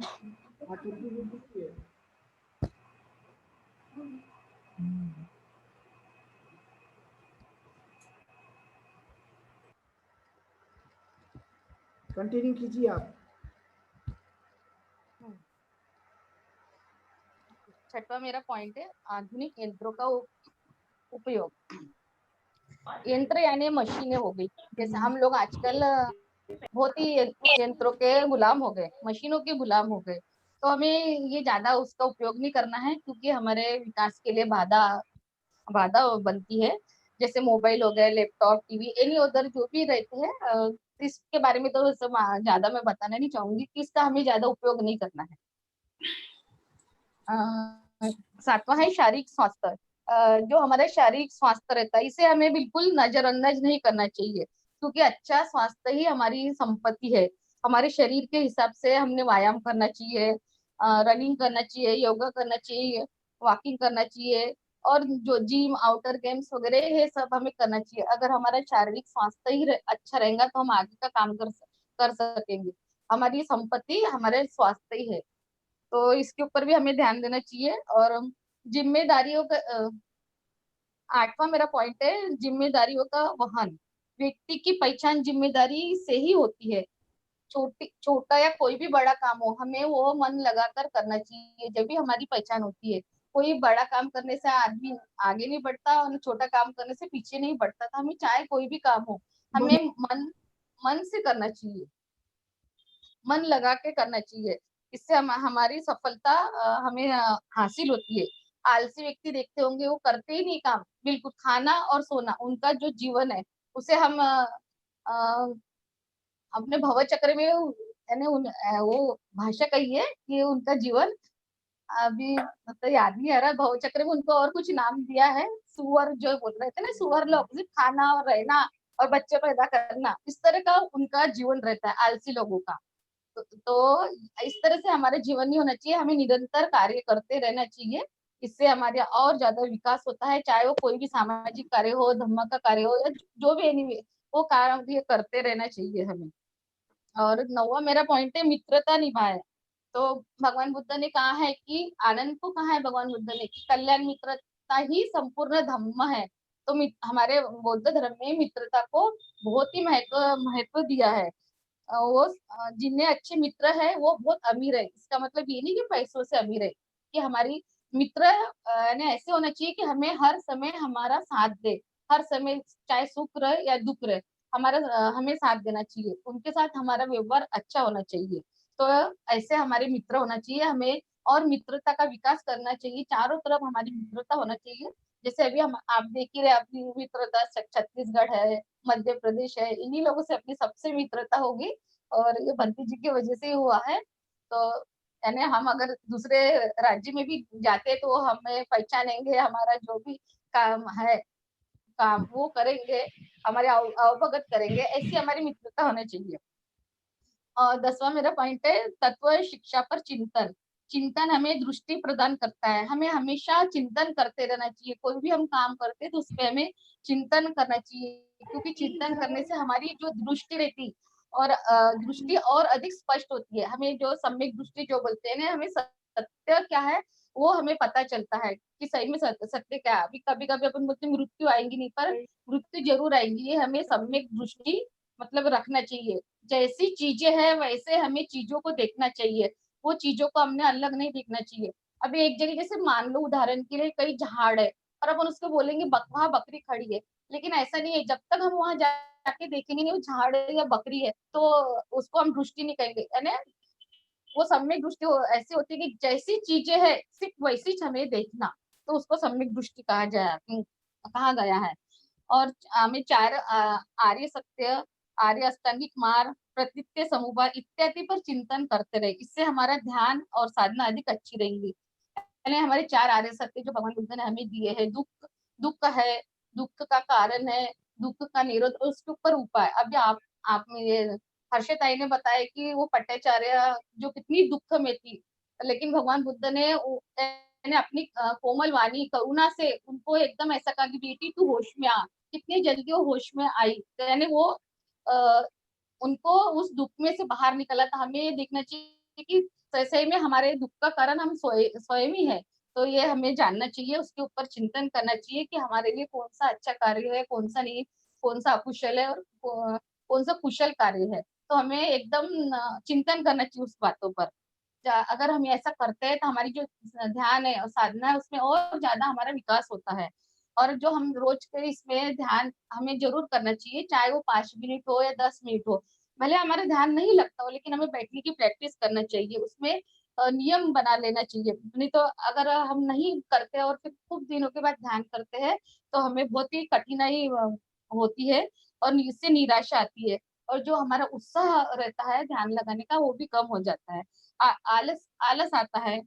Continue कीजिए आप। छठवां मेरा पॉइंट है आधुनिक यंत्रों का उपयोग। यंत्र यानी मशीनें हो गई, जैसे हम लोग आजकल बहुत ही यंत्रों के गुलाम हो गए, मशीनों के गुलाम हो गए। तो हमें ये ज्यादा उसका उपयोग नहीं करना है, क्योंकि हमारे विकास के लिए बाधा बाधा बनती है। जैसे मोबाइल हो गए, लैपटॉप, टीवी, एनी अदर जो भी रहते हैं, इसके बारे में तो सब ज्यादा मैं बताना नहीं चाहूंगी कि इसका हमें ज्यादा उपयोग नहीं करना है। सातवां है शारीरिक स्वास्थ्य। जो हमारा शारीरिक स्वास्थ्य रहता है, इसे हमें बिल्कुल नजरअंदाज नहीं करना चाहिए, क्योंकि अच्छा स्वास्थ्य ही हमारी संपत्ति है। हमारे शरीर के हिसाब से हमने व्यायाम करना चाहिए, रनिंग करना चाहिए, योगा करना चाहिए, वॉकिंग करना चाहिए, और जो जिम, आउटर गेम्स वगैरह ये सब हमें करना चाहिए। अगर हमारा शारीरिक स्वास्थ्य ही अच्छा रहेगा तो हम आगे का काम कर सकेंगे। हमारी संपत्ति हमारे स्वास्थ्य ही है, तो इसके ऊपर भी हमें ध्यान देना चाहिए। और जिम्मेदारियों का आठवां मेरा पॉइंट है जिम्मेदारियों का वहन। व्यक्ति की पहचान जिम्मेदारी से ही होती है। छोटा या कोई भी बड़ा काम हो, हमें वो मन लगाकर करना चाहिए, जब भी हमारी पहचान होती है। कोई बड़ा काम करने से आदमी आगे नहीं बढ़ता और छोटा काम करने से पीछे नहीं बढ़ता। तो हमें चाहे कोई भी काम हो, हमें मन मन से करना चाहिए, मन लगा के करना चाहिए। इससे हमारी सफलता हमें हासिल होती है। आलसी व्यक्ति देखते होंगे, वो करते ही नहीं काम, बिल्कुल खाना और सोना उनका जो जीवन है, उसे हम अ, अपने भव चक्र में यानी वो भाषा कही है कि उनका जीवन अभी मतलब याद नहीं आ रहा, भव चक्र में उनको और कुछ नाम दिया है। सुअर जो बोल रहे थे ना, सुअर लोग सिर्फ खाना और रहना और बच्चे पैदा करना, इस तरह का उनका जीवन रहता है आलसी लोगों का। तो इस तरह से हमारे जीवन नहीं होना चाहिए, हमें निरंतर कार्य करते रहना चाहिए। इससे हमारे और ज्यादा विकास होता है, चाहे वो कोई भी सामाजिक कार्य हो, धर्म का कार्य हो, या जो भी एनीवे वो कार्य करते रहना चाहिए हमें। और नौवा मेरा पॉइंट है मित्रता निभाए। तो भगवान बुद्ध ने कहा है कि आनंद को कहा है भगवान बुद्ध ने कि कल्याण मित्रता ही संपूर्ण धम्म है। तो हमारे बौद्ध धर्म में मित्रता को बहुत ही महत्व दिया है। वो जिन्हें अच्छे मित्र है वो बहुत अमीर है। इसका मतलब ये नहीं कि पैसों से अमीर है, कि हमारी मित्र ने ऐसे होना चाहिए कि हमें हर समय हमारा साथ दे, हर समय चाहे सुख रहे या दुख रहे, हमारा हमें साथ देना चाहिए, उनके साथ हमारा व्यवहार अच्छा होना चाहिए। तो ऐसे हमारे मित्र होना चाहिए हमें, और मित्रता का विकास करना चाहिए, चारों तरफ हमारी मित्रता होना चाहिए। जैसे अभी हम आप देख ही रहे, अपनी मित्रता छत्तीसगढ़ है, मध्य प्रदेश है, इन्हीं लोगों से अपनी सबसे मित्रता होगी, और ये बंटी जी की वजह से ही हुआ है। तो यानी हम अगर दूसरे राज्य में भी जाते तो हमें पहचानेंगे, हमारा जो भी काम है काम वो करेंगे, हमारे अवगत करेंगे, ऐसी हमारी मित्रता होनी चाहिए। और 10वां मेरा पॉइंट है तत्व शिक्षा पर चिंतन। चिंतन हमें दृष्टि प्रदान करता है, हमें हमेशा चिंतन करते रहना चाहिए। कोई भी हम काम करते हैं तो उस पर हमें चिंतन करना चाहिए, क्योंकि चिंतन करने से हमारी जो दृष्टि रहती और दृष्टि और अधिक स्पष्ट होती है। हमें जो सम्यक दृष्टि जो बोलते हैं ना, हमें सत्य क्या है वो हमें पता चलता है कि सही में सत्य क्या है। अभी कभी कभी अपन बोलते हैं मृत्यु आएंगी नहीं, पर मृत्यु जरूर आएंगी। ये हमें सम्यक दृष्टि मतलब रखना चाहिए। जैसी चीजें हैं वैसे हमें चीजों को देखना चाहिए, वो चीजों को हमने अलग नहीं देखना चाहिए। अभी एक जगह जैसे मान लो उदाहरण के लिए कई झाड़ है, और अपन उसको बोलेंगे वहां बकरी खड़ी है, लेकिन ऐसा नहीं है। जब तक हम वहां जाके देखेंगे नहीं वो झाड़ है या बकरी है, तो उसको हम दृष्टि नहीं कहेंगे। यानी वो सम्यक दृष्टि ऐसी होती है कि जैसी चीजें है सिर्फ वैसी हमें देखना, तो उसको सम्यक दृष्टि कहा गया है। और हमें चार आर्य सत्य, आर्य अष्टांगिक मार्ग, प्रतीत्य समुपाय इत्यादि पर चिंतन करते रहे, इससे हमारा ध्यान और साधना अधिक अच्छी रहेंगी। यानी हमारे चार आर्य सत्य जो भगवान बुद्ध ने हमें दिए हैं, दुख दुख है, दुख का कारण है, दुख का निरोध और उसके ऊपर उपाय। अभी आप ये हर्षिताई ने बताया कि वो पट्टाचार्य जो कितनी दुख में थी, लेकिन भगवान बुद्ध ने अपनी कोमल वाणी करुणा से उनको एकदम ऐसा कहा कि बेटी तू होश में आ। कितनी जल्दी वो होश में आई, तो यानी वो आ, उनको उस दुख में से बाहर निकला था। हमें ये देखना चाहिए क्योंकि सही में हमारे दुख का कारण हम स्वयं ही है। तो ये हमें जानना चाहिए, उसके ऊपर चिंतन करना चाहिए कि हमारे लिए कौन सा अच्छा कार्य है, कौन सा नहीं, कौन सा अकुशल है और कौन सा कुशल कार्य है। तो हमें एकदम चिंतन करना चाहिए उस बातों पर। अगर हम ऐसा करते हैं तो हमारी जो ध्यान है और साधना है उसमें और ज्यादा हमारा विकास होता है। और जो हम रोज के इसमें ध्यान हमें जरूर करना चाहिए, चाहे वो 5 मिनट हो या 10 मिनट हो। भले हमारा ध्यान नहीं लगता हो, लेकिन हमें बैठने की प्रैक्टिस करना चाहिए, उसमें नियम बना लेना चाहिए। नहीं तो अगर हम नहीं करते और फिर खूब दिनों के बाद ध्यान करते हैं तो हमें बहुत ही कठिनाई होती है और इससे निराशा आती है। और जो हमारा उत्साह रहता है ध्यान लगाने का वो भी कम हो जाता है। आलस आलस आता है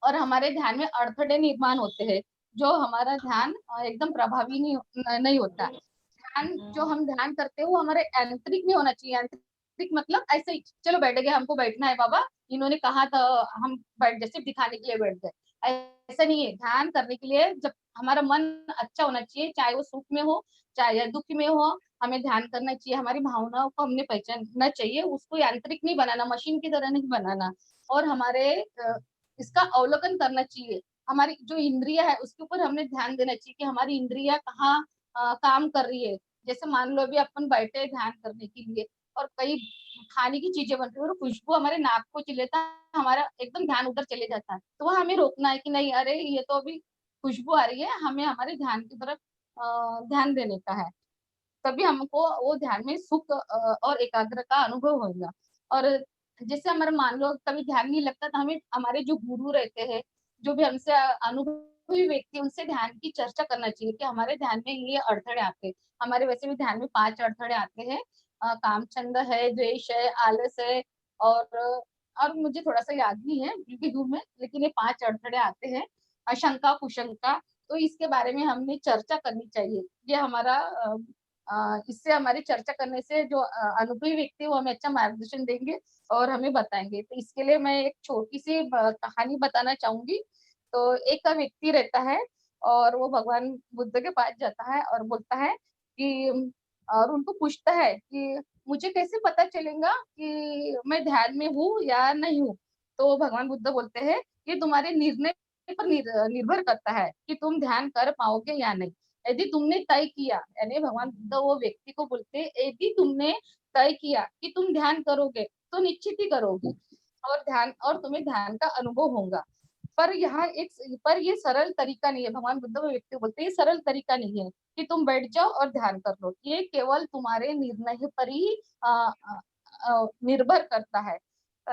और हमारे ध्यान में अड़थड़े निर्माण होते हैं, जो हमारा ध्यान एकदम प्रभावी नहीं होता। ध्यान जो हम ध्यान करते हैं वो हमारे यांत्रिक नहीं होना चाहिए। यांत्रिक मतलब ऐसे ही चलो बैठ गए, हमको बैठना है बाबा, इन्होंने कहा था हम बैठ गए, सिर्फ दिखाने के लिए बैठ गए, ऐसा नहीं है। ध्यान करने के लिए जब हमारा मन अच्छा होना चाहिए, चाहे वो सुख में हो चाहे या दुख में हो, हमें ध्यान करना चाहिए। हमारी भावनाओं को हमने पहचानना चाहिए, उसको यांत्रिक नहीं बनाना, मशीन की तरह नहीं बनाना। और हमारे इसका अवलोकन करना चाहिए। हमारी जो इंद्रिया है उसके ऊपर हमने ध्यान देना चाहिए कि हमारी इंद्रिया कहाँ काम कर रही है। जैसे मान लो अभी अपन बैठे हैं ध्यान करने के लिए और कई खाने की चीजें बन रही है और खुशबू हमारे नाक को चिल्लाता है, हमारा एकदम ध्यान उधर चले जाता है। तो वह हमें रोकना है कि नहीं, अरे ये तो अभी खुशबू आ रही है, हमें हमारे ध्यान की तरफ ध्यान देने का है। तभी हमको वो ध्यान में सुख और एकाग्र का अनुभव होगा। और जैसे हमारा मान लो कभी ध्यान नहीं लगता तो हमें हमारे जो गुरु रहते हैं, जो भी हमसे अनुभवी व्यक्ति, उनसे ध्यान की चर्चा करना चाहिए कि हमारे ध्यान में ये अड़थड़े आते हैं। हमारे वैसे भी ध्यान में 5 अड़थड़े आते हैं, कामचंद है, द्वेष है, आलस है और मुझे थोड़ा सा याद नहीं है क्योंकि हूँ मैं, लेकिन ये 5 अड़थड़े आते हैं। शंका कुशंका, तो इसके बारे में हमने चर्चा करनी चाहिए। ये हमारा इससे हमारी चर्चा करने से जो अनुभवी व्यक्ति वो हमें अच्छा मार्गदर्शन देंगे और हमें बताएंगे। तो इसके लिए मैं एक छोटी सी कहानी बताना चाहूंगी। तो एक व्यक्ति रहता है और वो भगवान बुद्ध के पास जाता है और बोलता है कि और उनको पूछता है कि मुझे कैसे पता चलेगा कि मैं ध्यान में हूँ या नहीं हूँ। तो भगवान बुद्ध बोलते हैं कि तुम्हारे निर्णय पर निर्भर करता है कि तुम ध्यान कर पाओगे या नहीं। यदि तुमने तय किया, यानी भगवान बुद्ध वो व्यक्ति को बोलते हैं, यदि तुमने तय किया कि तुम ध्यान करोगे तो निश्चित ही करोगे और तुम्हें ध्यान का अनुभव होगा। पर ये सरल तरीका नहीं है। भगवान बुद्ध वो व्यक्ति बोलते हैं ये सरल तरीका नहीं है कि तुम बैठ जाओ और ध्यान कर लो। ये केवल तुम्हारे निर्णय पर ही निर्भर करता है।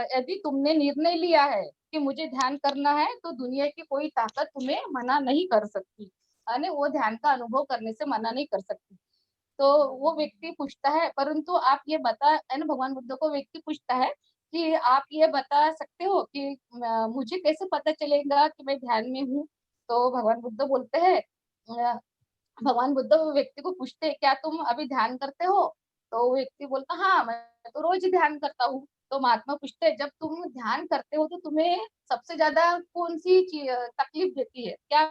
यदि तुमने निर्णय लिया है कि मुझे ध्यान करना है तो दुनिया की कोई ताकत तुम्हें मना नहीं कर सकती, यानी वो ध्यान का अनुभव करने से मना नहीं कर सकती। तो वो व्यक्ति पूछता है, परंतु आप ये बता, है ना, भगवान बुद्ध को व्यक्ति पूछता है कि आप ये बता सकते हो कि मुझे कैसे पता चलेगा कि मैं ध्यान में हूँ। तो भगवान बुद्ध बोलते हैं, अ, भगवान बुद्ध वो व्यक्ति को पूछते हैं क्या तुम अभी ध्यान करते हो। तो वो व्यक्ति बोलता हाँ मैं तो रोज ध्यान करता हूँ। तो महात्मा पूछते हैं जब तुम ध्यान करते हो तो तुम्हें सबसे ज्यादा कौन सी तकलीफ देती है, क्या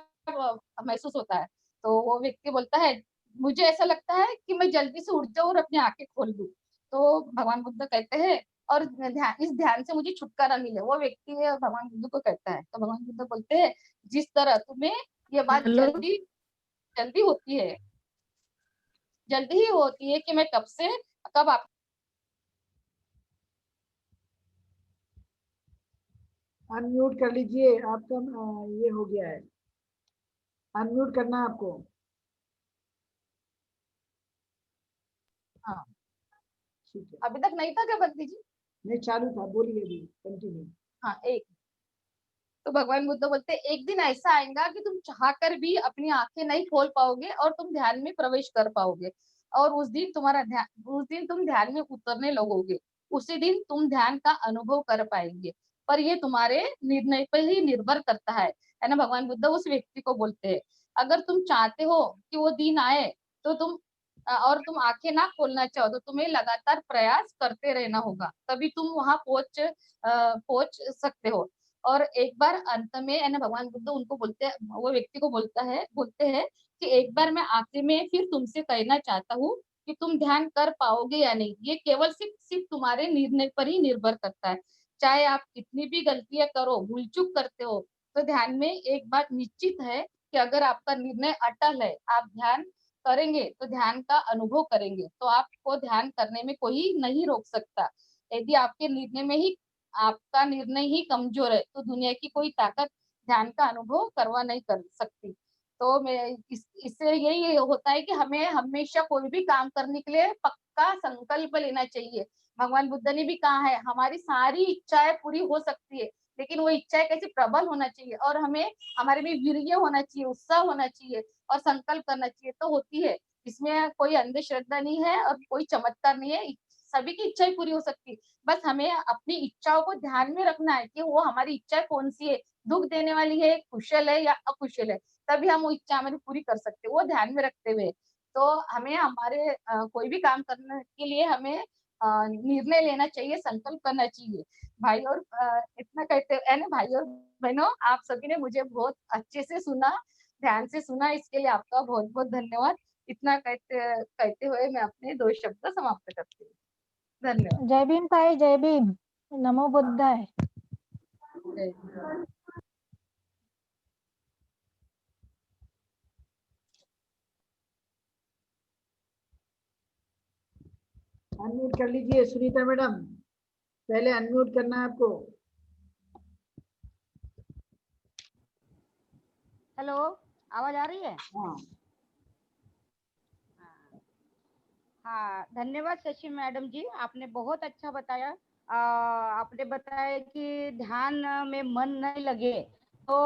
महसूस होता है। तो वो व्यक्ति बोलता है मुझे ऐसा लगता है कि मैं जल्दी से उठ जाऊं और अपनी आंखें खोल दूं। तो भगवान बुद्ध कहते हैं और इस ध्यान से मुझे छुटकारा मिले। वो व्यक्ति भगवान बुद्ध को कहता है। तो भगवान बुद्ध बोलते हैं जिस तरह तुम्हें ये बात हेलो। जल्दी जल्दी होती है, जल्दी ही होती है कि मैं कब आप अनम्यूट कर लीजिए, आपका ये हो गया है, अनम्यूट करना है आपको। हाँ, ठीक है, अभी तक नहीं था क्या बंदी जी? नहीं चालू था, बोलिए अभी कंटिन्यू। हाँ एक। तो भगवान बुद्ध बोलते हैं एक दिन ऐसा आएगा कि तुम चाहकर भी अपनी आंखें नहीं खोल पाओगे और तुम ध्यान में प्रवेश कर पाओगे। और उस दिन तुम ध्यान में उतरने लगोगे। उसी दिन तुम ध्यान का अनुभव कर पाएंगे। पर ये तुम्हारे निर्णय पर ही निर्भर करता है ना। भगवान बुद्ध उस व्यक्ति को बोलते हैं अगर तुम चाहते हो कि वो दिन आए तो और तुम आंखें ना खोलना चाहो तो तुम्हें लगातार प्रयास करते रहना होगा, तभी तुम वहां पहुंच सकते हो। और एक बार अंत में है ना भगवान बुद्ध उनको बोलते हैं, वो व्यक्ति को बोलते हैं कि एक बार मैं आखिर में फिर तुमसे कहना चाहता हूँ कि तुम ध्यान कर पाओगे या नहीं, ये केवल सिर्फ सिर्फ तुम्हारे निर्णय पर ही निर्भर करता है। चाहे आप कितनी भी गलतियां करो, भूल चूक करते हो, तो ध्यान में एक बात निश्चित है कि अगर आपका निर्णय अटल है, आप ध्यान करेंगे तो ध्यान का अनुभव करेंगे, तो आपको ध्यान करने में कोई नहीं रोक सकता। यदि आपके निर्णय में ही आपका निर्णय ही कमजोर है, तो दुनिया की कोई ताकत ध्यान का अनुभव करवा नहीं कर सकती। तो मैं इससे यही होता है कि हमें हमेशा कोई भी काम करने के लिए पक्का संकल्प लेना चाहिए। भगवान बुद्ध ने भी कहा है, हमारी सारी इच्छाएं पूरी हो सकती है, लेकिन वो इच्छाएं कैसी प्रबल होना चाहिए, और हमें हमारे में वीर्य होना चाहिए, उत्साह होना चाहिए, और संकल्प करना चाहिए, तो होती है। इसमें कोई अंधश्रद्धा नहीं है और कोई चमत्कार नहीं है, सभी की इच्छाएं पूरी हो सकती है। बस हमें अपनी इच्छाओं को ध्यान में रखना है कि वो हमारी इच्छा कौन सी है, दुख देने वाली है, कुशल है या अकुशल है, तभी हम वो इच्छा हमारी पूरी कर सकते हैं, वो ध्यान में रखते हुए। तो हमें हमारे कोई भी काम करने के लिए हमें निर्णय लेना चाहिए, संकल्प करना चाहिए। भाई और इतना कहते है ना, भाई और बहनों, आप सभी ने मुझे बहुत अच्छे से सुना, ध्यान से सुना, इसके लिए आपका बहुत बहुत धन्यवाद। इतना कहते कहते हुए मैं अपने 2 शब्द समाप्त करती हूँ। धन्यवाद। जय भीम ताई, जय भीम, नमो बुद्धाय। जय भीम। अनम्यूट कर लीजिए सुनीता मैडम, पहले अनम्यूट करना है आपको। हेलो, आवाज आ रही है? हाँ हाँ, धन्यवाद शशि मैडम जी, आपने बहुत अच्छा बताया। आपने बताया कि ध्यान में मन नहीं लगे तो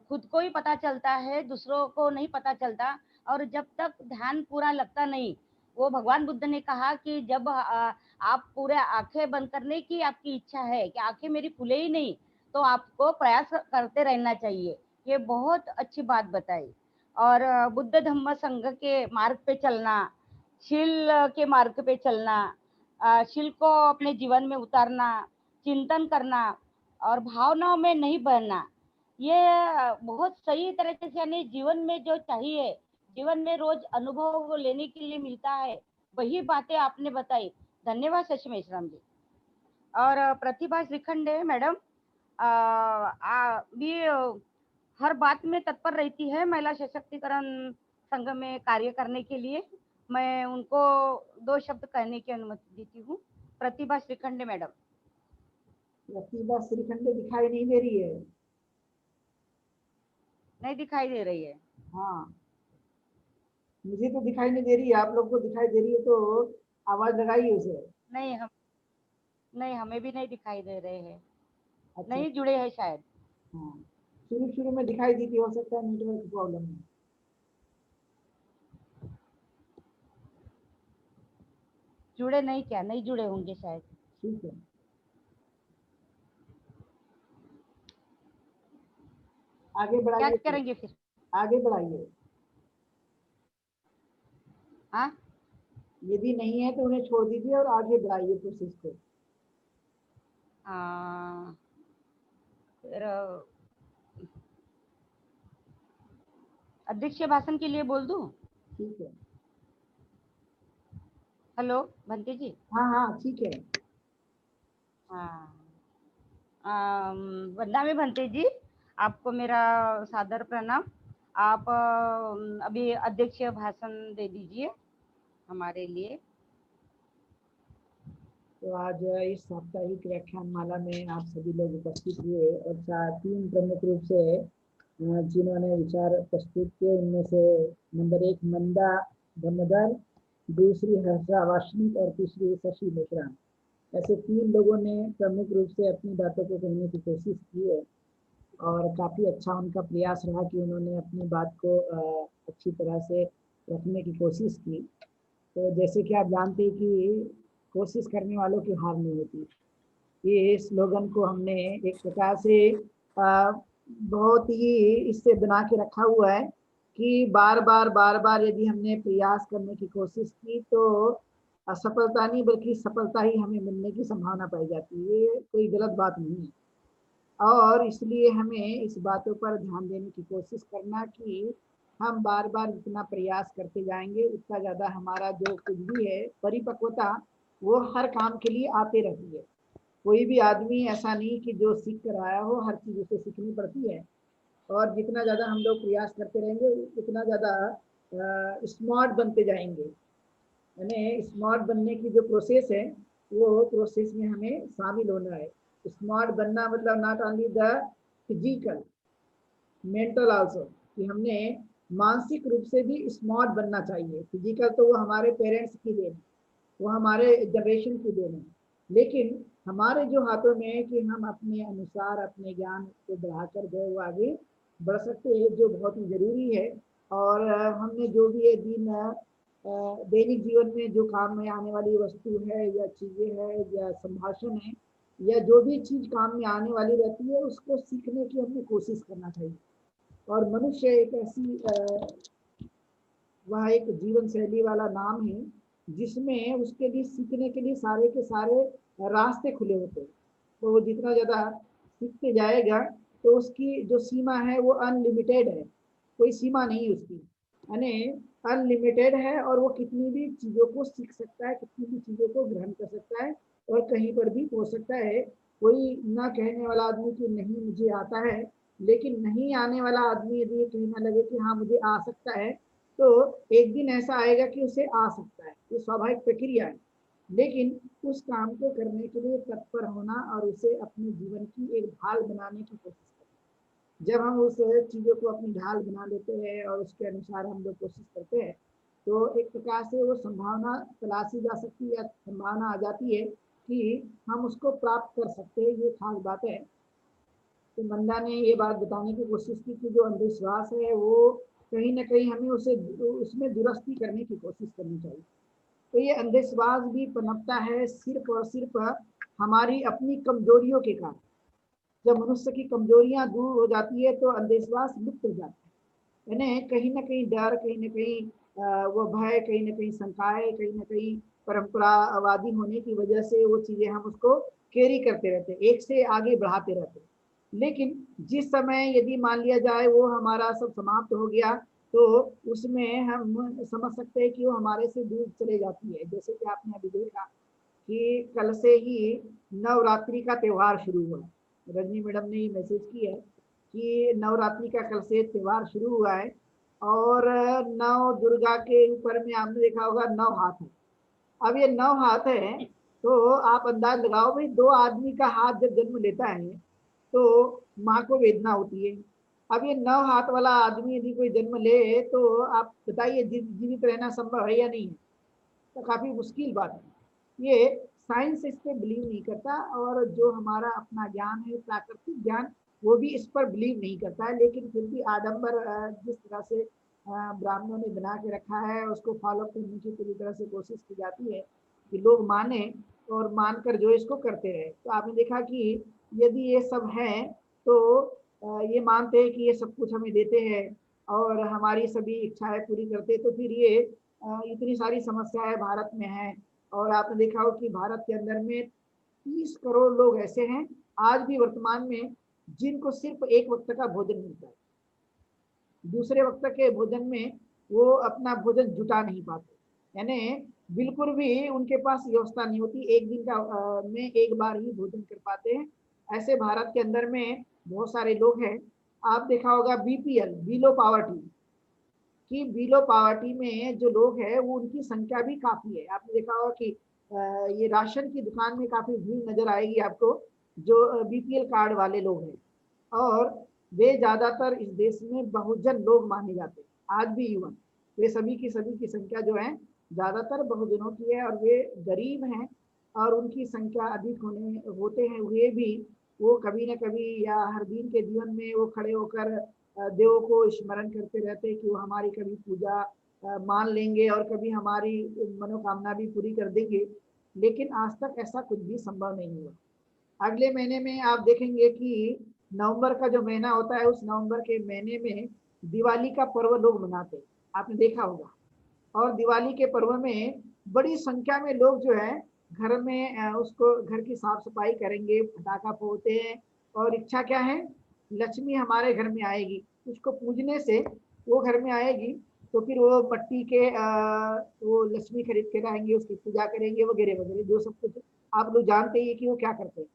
खुद को ही पता चलता है, दूसरों को नहीं पता चलता। और जब तक ध्यान पूरा लगता नहीं, वो भगवान बुद्ध ने कहा कि जब आप पूरे आंखें बंद करने की आपकी इच्छा है कि आंखें मेरी खुले ही नहीं, तो आपको प्रयास करते रहना चाहिए। ये बहुत अच्छी बात बताई। और बुद्ध धम्म संघ के मार्ग पे चलना, शील के मार्ग पे चलना, शील को अपने जीवन में उतारना, चिंतन करना और भावनाओं में नहीं बहना, ये बहुत सही तरीके से, यानी जीवन में जो चाहिए, जीवन में रोज अनुभव लेने के लिए मिलता है, वही बातें आपने बताई। धन्यवाद शशि मेश्राम जी। और प्रतिभा श्रीखंडे मैडम भी हर बात में तत्पर रहती है महिला सशक्तिकरण संघ में कार्य करने के लिए। मैं उनको 2 शब्द कहने की अनुमति देती हूँ। प्रतिभा श्रीखंडे मैडम। प्रतिभा श्रीखंडे दिखाई नहीं दे रही है। नहीं दिखाई दे रही है? हाँ, मुझे तो दिखाई नहीं दे रही है, आप लोग को दिखाई दे रही है तो आवाज लगाइए उसे। नहीं, हमें भी नहीं दिखाई दे रहे हैं। अच्छा, नहीं जुड़े हैं शायद। हाँ, शुरू शुरू में दिखाई दी थी, हो सकता है नेटवर्क प्रॉब्लम है। जुड़े नहीं, क्या नहीं जुड़े होंगे शायद। ठीक है, आगे क्या बढ़ाइए, करेंगे फिर? आगे बढ़ाइए। हाँ, यदि नहीं है तो उन्हें छोड़ दीजिए और आगे बढ़ाइए प्रोसेस को। फिर अध्यक्ष भाषण के लिए बोल दूं? ठीक है। हेलो भंती जी। हाँ हाँ ठीक है। हाँ, वंदा में भंते जी, आपको मेरा सादर प्रणाम। आप अभी अध्यक्ष भाषण दे दीजिए हमारे लिए। तो आज इस साप्ताहिक व्याख्यान माला में आप सभी लोग उपस्थित हुए और 3 प्रमुख रूप से जिन्होंने विचार प्रस्तुत किए, उनमें से नंबर 1 मंदा धमदर, दूसरी हर्षा वासनिक और तीसरी शशि मेश्राम। ऐसे 3 लोगों ने प्रमुख रूप से अपनी बातों को कहने की कोशिश की है और काफ़ी अच्छा उनका प्रयास रहा कि उन्होंने अपनी बात को अच्छी तरह से रखने की कोशिश की। तो जैसे कि आप जानते हैं कि कोशिश करने वालों की हार नहीं होती, ये स्लोगन को हमने एक प्रकार से बहुत ही इससे बना के रखा हुआ है कि बार बार यदि हमने प्रयास करने की कोशिश की तो असफलता नहीं बल्कि सफलता ही हमें मिलने की संभावना पाई जाती है। ये कोई गलत बात नहीं है और इसलिए हमें इस बातों पर ध्यान देने की कोशिश करना कि हम बार बार जितना प्रयास करते जाएंगे उतना ज़्यादा हमारा जो कुछ भी है परिपक्वता वो हर काम के लिए आते रहती है। कोई भी आदमी ऐसा नहीं कि जो सीख कर आया हो, हर चीज उसे सीखनी पड़ती है। और जितना ज़्यादा हम लोग प्रयास करते रहेंगे उतना ज़्यादा स्मार्ट बनते जाएंगे। यानी स्मार्ट बनने की जो प्रोसेस है वो प्रोसेस में हमें शामिल होना है। स्मार्ट बनना मतलब not only the physical, mental also, कि हमने मानसिक रूप से भी स्मार्ट बनना चाहिए। फिजिकल तो वो हमारे पेरेंट्स की देन है, वो हमारे जनरेशन की देन है, लेकिन हमारे जो हाथों में है कि हम अपने अनुसार अपने ज्ञान को बढ़ाकर जो है वो आगे बढ़ सकते हैं, जो बहुत ही जरूरी है। और हमने जो भी ये दैनिक जीवन में जो काम में आने वाली वस्तु है या चीजें है या संभाषण है या जो भी चीज काम में आने वाली रहती है उसको सीखने की हमें कोशिश करना चाहिए। और मनुष्य एक ऐसी वह एक जीवन शैली वाला नाम है जिसमें उसके लिए सीखने के लिए सारे के सारे रास्ते खुले होते हैं। तो वो जितना ज़्यादा सीखते जाएगा तो उसकी जो सीमा है वो अनलिमिटेड है, कोई सीमा नहीं उसकी, यानी अनलिमिटेड है। और वो कितनी भी चीज़ों को सीख सकता है, कितनी भी चीज़ों को ग्रहण कर सकता है और कहीं पर भी पहुंच सकता है। कोई ना कहने वाला आदमी कि नहीं मुझे आता है, लेकिन नहीं आने वाला आदमी यदि ये कहने लगे कि हाँ मुझे आ सकता है, तो एक दिन ऐसा आएगा कि उसे आ सकता है, ये स्वाभाविक प्रक्रिया है। लेकिन उस काम को करने के लिए तत्पर होना और उसे अपने जीवन की एक ढाल बनाने की कोशिश करना। जब हम उस चीज़ों को अपनी ढाल बना लेते हैं और उसके अनुसार हम लोग कोशिश करते हैं तो एक प्रकार से वो संभावना तलाशी जा सकती है या संभावना आ जाती है कि हम उसको प्राप्त कर सकते हैं, ये खास बात है। तो मंदा ने ये बात बताने की कोशिश की कि जो अंधविश्वास है वो कहीं ना कहीं हमें उसे उसमें दुरुस्ती करने की कोशिश करनी चाहिए। तो ये अंधविश्वास भी पनपता है सिर्फ और सिर्फ हमारी अपनी कमजोरियों के कारण। जब मनुष्य की कमजोरियां दूर हो जाती है तो अंधविश्वास लुप्त हो जाता है। यानी कहीं ना कहीं डर, कहीं ना कहीं वो भय, कहीं ना कहीं शंकाएं, कहीं ना कहीं परंपरावादी होने की वजह से वो चीजें हम उसको कैरी करते रहते हैं, एक से आगे बढ़ाते रहते हैं। लेकिन जिस समय यदि मान लिया जाए वो हमारा सब समाप्त हो गया तो उसमें हम समझ सकते हैं कि वो हमारे से दूर चले जाती है। जैसे कि आपने अभी देखा कि कल से ही नवरात्रि का त्योहार शुरू हुआ। रजनी मैडम ने ये मैसेज की है कि नवरात्रि का कल से त्योहार शुरू हुआ है और नव दुर्गा के ऊपर में आपने देखा होगा 9 हाथ है। अब ये 9 हाथ है तो आप अंदाज लगाओ भाई, 2 आदमी का हाथ जब जन्म लेता है तो माँ को वेदना होती है। अब ये 9 हाथ वाला आदमी यदि कोई जन्म ले तो आप बताइए जीवित रहना संभव है या नहीं है? तो काफी मुश्किल बात है। ये साइंस इस पर बिलीव नहीं करता और जो हमारा अपना ज्ञान है प्राकृतिक ज्ञान वो भी इस पर बिलीव नहीं करता है। लेकिन फिर भी आडंबर जिस तरह से ब्राह्मणों ने बना के रखा है उसको फॉलो करने की पूरी तरह से कोशिश की जाती है कि लोग माने और मानकर जो इसको करते रहे। तो आपने देखा कि यदि ये सब है तो ये मानते हैं कि ये सब कुछ हमें देते हैं और हमारी सभी इच्छाएं पूरी करते हैं, तो फिर ये इतनी सारी समस्याएं भारत में हैं। और आपने देखा हो कि भारत के अंदर में 30 करोड़ लोग ऐसे हैं आज भी वर्तमान में जिनको सिर्फ एक वक्त का भोजन मिलता है। दूसरे वक्त के भोजन में वो अपना भोजन जुटा नहीं पाते, यानी बिल्कुल भी उनके पास व्यवस्था नहीं होती, एक दिन का में एक बार ही भोजन कर पाते हैं। ऐसे भारत के अंदर में बहुत सारे लोग हैं। आप देखा होगा बीपीएल, बिलो पावर्टी, कि बिलो पावर्टी में जो लोग हैं वो उनकी संख्या भी काफी है। आपने देखा होगा कि ये राशन की दुकान में काफी भीड़ नजर आएगी आपको, जो बीपीएल कार्ड वाले लोग हैं। और वे ज्यादातर इस देश में बहुजन लोग माने जाते हैं, आज भी युवा, वे सभी की संख्या जो है ज्यादातर बहुजनों की है और वे गरीब हैं। और उनकी संख्या अधिक होते हैं हुए भी वो कभी न कभी या हर दिन के जीवन में वो खड़े होकर देव को स्मरण करते रहते हैं कि वो हमारी कभी पूजा मान लेंगे और कभी हमारी मनोकामना भी पूरी कर देंगे। लेकिन आज तक ऐसा कुछ भी संभव नहीं हुआ। अगले महीने में आप देखेंगे कि नवंबर का जो महीना होता है उस नवंबर के महीने में दिवाली का पर्व लोग मनाते हैं, आपने देखा होगा। और दिवाली के पर्व में बड़ी संख्या में लोग जो है घर में उसको घर की साफ सफाई करेंगे, पटाखा फोड़ते हैं और इच्छा क्या है, लक्ष्मी हमारे घर में आएगी, उसको पूजने से वो घर में आएगी। तो फिर वो मट्टी के वो लक्ष्मी खरीद के लाएंगे, उसकी पूजा करेंगे वगैरह वगैरह जो सब कुछ आप लोग जानते ही कि वो क्या करते हैं।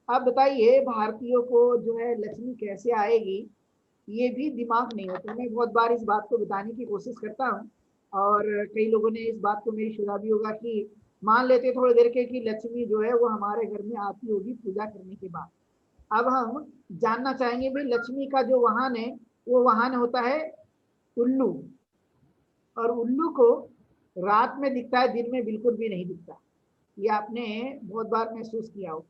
आप बताइए भारतीयों को जो है लक्ष्मी कैसे आएगी, ये भी दिमाग नहीं होता। मैं बहुत बार इस बात को बताने की कोशिश करता हूँ और कई लोगों ने इस बात को मेरी सुना भी होगा कि मान लेते थोड़ी देर के कि लक्ष्मी जो है वो हमारे घर में आती होगी पूजा करने के बाद। अब हम जानना चाहेंगे भाई लक्ष्मी का जो वाहन है वो वाहन होता है उल्लू, और उल्लू को रात में दिखता है, दिन में बिल्कुल भी नहीं दिखता। ये आपने बहुत बार महसूस किया हो,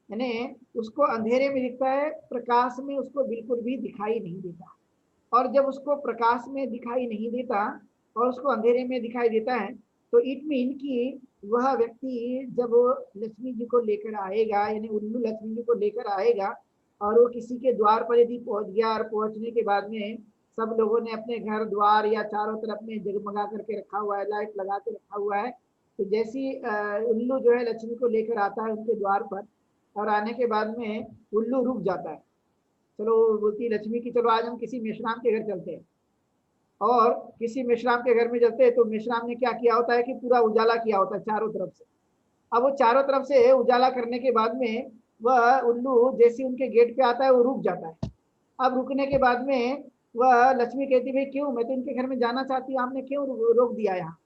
यानी उसको अंधेरे में दिखता है, प्रकाश में उसको बिल्कुल भी दिखाई नहीं देता। और जब उसको प्रकाश में दिखाई नहीं देता और उसको अंधेरे में दिखाई देता है तो इट मीन कि वह व्यक्ति जब वो लक्ष्मी जी को लेकर आएगा, यानी उल्लू लक्ष्मी जी को लेकर आएगा और वो किसी के द्वार पर यदि पहुंच गया और पहुंचने के बाद में सब लोगों ने अपने घर द्वार या चारों तरफ में जगमगा करके रखा हुआ है, लाइट लगा के रखा हुआ है, तो जैसी उल्लू जो है लक्ष्मी को लेकर आता है उनके द्वार पर, और आने के बाद में उल्लू रुक जाता है। चलो बोलती लक्ष्मी की चलो आज हम किसी मेश्राम के घर चलते हैं, और किसी मेश्राम के घर में चलते हैं तो मेश्राम ने क्या किया होता है कि पूरा उजाला किया होता है चारों तरफ से। अब वो चारों तरफ से उजाला करने के बाद में वह उल्लू जैसे उनके गेट पे आता है वो रुक जाता है। अब रुकने के बाद में वह लक्ष्मी कहती भाई क्यों, मैं तो इनके घर में जाना चाहती हूँ, आपने क्यों रोक दिया यहाँ।